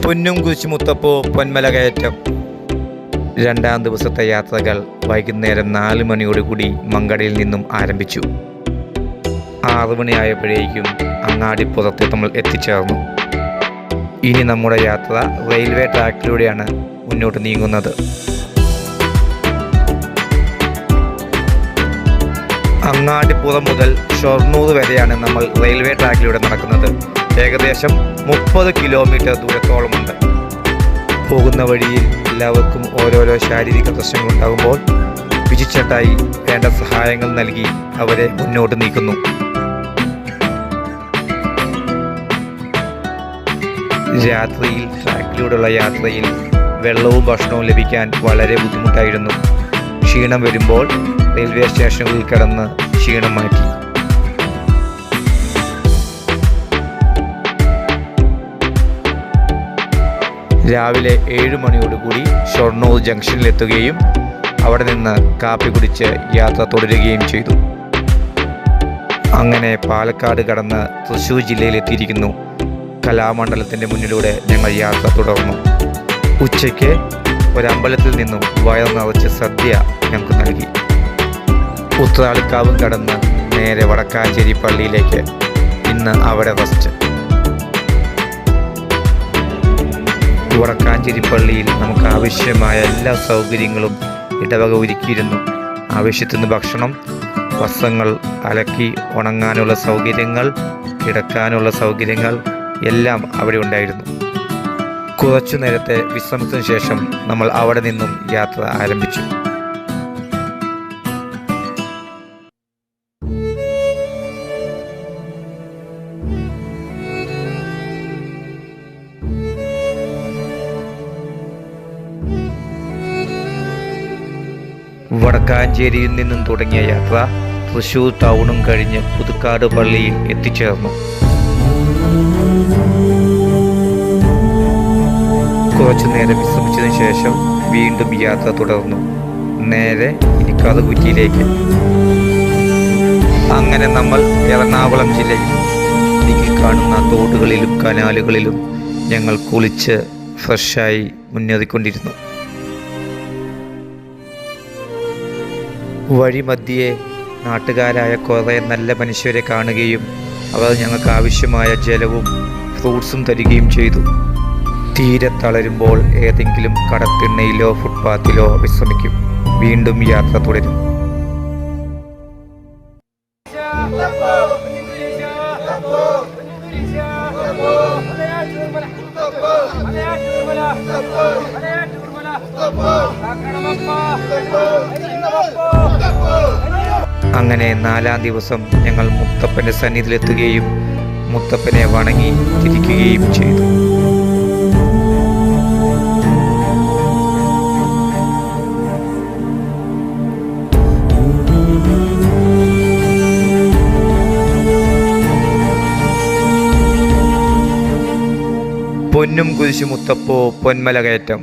പൊന്നും കുരിശുമുത്തപ്പോ പൊന്മല കയറ്റം. രണ്ടാം ദിവസത്തെ യാത്രകൾ വൈകുന്നേരം 4 മണിയോടുകൂടി മങ്കടയിൽ നിന്നും ആരംഭിച്ചു. 6 മണിയായപ്പോഴേക്കും അങ്ങാടിപ്പുറത്ത് നമ്മൾ എത്തിച്ചേർന്നു. ഇനി നമ്മുടെ യാത്ര റെയിൽവേ ട്രാക്കിലൂടെയാണ് മുന്നോട്ട് നീങ്ങുന്നത്. അങ്ങാടിപ്പുറം മുതൽ ഷൊർണൂർ വരെയാണ് നമ്മൾ റെയിൽവേ ട്രാക്കിലൂടെ നടക്കുന്നത്. ഏകദേശം 30 കിലോമീറ്റർ ദൂരത്തോളമുണ്ട്. പോകുന്ന വഴിയിൽ എല്ലാവർക്കും ഓരോരോ ശാരീരിക പ്രശ്നങ്ങളുണ്ടാകുമ്പോൾ വിജിച്ചട്ടായി വേണ്ട സഹായങ്ങൾ നൽകി അവരെ മുന്നോട്ട് നീക്കുന്നു. രാത്രിയിൽ ട്രാക്കിലൂടെയുള്ള യാത്രയിൽ വെള്ളവും ഭക്ഷണവും ലഭിക്കാൻ വളരെ ബുദ്ധിമുട്ടായിരുന്നു. ക്ഷീണം വരുമ്പോൾ റെയിൽവേ സ്റ്റേഷനുകളിൽ കിടന്ന് ക്ഷീണം മാറ്റി. രാവിലെ 7 മണിയോടുകൂടി ഷൊർണൂർ ജംഗ്ഷനിലെത്തുകയും അവിടെ നിന്ന് കാപ്പി കുടിച്ച് യാത്ര തുടരുകയും ചെയ്തു. അങ്ങനെ പാലക്കാട് കടന്ന് തൃശ്ശൂർ ജില്ലയിലെത്തിയിരിക്കുന്നു. കലാമണ്ഡലത്തിൻ്റെ മുന്നിലൂടെ ഞങ്ങൾ യാത്ര തുടർന്നു. ഉച്ചയ്ക്ക് ഒരമ്പലത്തിൽ നിന്നും വയർ നിറച്ച് സദ്യ ഞങ്ങൾക്ക് നൽകി. ഉത്രാളിക്കാവും കടന്ന് നേരെ വടക്കാഞ്ചേരി പള്ളിയിലേക്ക്. ഇന്ന് അവിടെ റെസ്റ്റ്. വടക്കാഞ്ചേരി പള്ളിയിൽ നമുക്ക് ആവശ്യമായ എല്ലാ സൗകര്യങ്ങളും ഇടവക ഒരുക്കിയിരുന്നു. ആവശ്യത്തിന് ഭക്ഷണം, വസ്ത്രങ്ങൾ അലക്കി ഉണങ്ങാനുള്ള സൗകര്യങ്ങൾ, കിടക്കാനുള്ള സൗകര്യങ്ങൾ എല്ലാം അവിടെ ഉണ്ടായിരുന്നു. കുറച്ചു നേരത്തെ വിശ്രമത്തിന് ശേഷം നമ്മൾ അവിടെ നിന്നും യാത്ര ആരംഭിച്ചു. വടക്കാഞ്ചേരിയിൽ നിന്നും തുടങ്ങിയ യാത്ര തൃശ്ശൂർ ടൗണും കഴിഞ്ഞ് പുതുക്കാട് പള്ളിയിൽ എത്തിച്ചേർന്നു. കുറച്ചു നേരം വിശ്രമിച്ചതിന് ശേഷം വീണ്ടും യാത്ര തുടർന്നു. നേരെ ഇനി കറുകുറ്റിയിലേക്ക്. അങ്ങനെ നമ്മൾ എറണാകുളം ജില്ലയിൽ ഇതിൽ കാണുന്ന തോടുകളിലും കനാലുകളിലും ഞങ്ങൾ കുളിച്ച് ഫ്രഷായി മുന്നേറിക്കൊണ്ടിരുന്നു. വഴിമധ്യേ നാട്ടുകാരായ കുറേ നല്ല മനുഷ്യരെ കാണുകയും അവർ ഞങ്ങൾക്ക് ആവശ്യമായ ജലവും ഫ്രൂട്ട്സും തരികയും ചെയ്തു. തീരെ തളരുമ്പോൾ ഏതെങ്കിലും കടത്തിണ്ണയിലോ ഫുട്പാത്തിലോ വിശ്രമിക്കും. വീണ്ടും യാത്ര തുടരും. അങ്ങനെ 4-ാം ദിവസം ഞങ്ങൾ മുത്തപ്പൻ്റെ സന്നിധിയിലെത്തുകയും മുത്തപ്പനെ വണങ്ങി തിരിക്കുകയും ചെയ്തു. പൊന്നും കുരിശുമുത്തപ്പോ പൊന്മല കയറ്റം.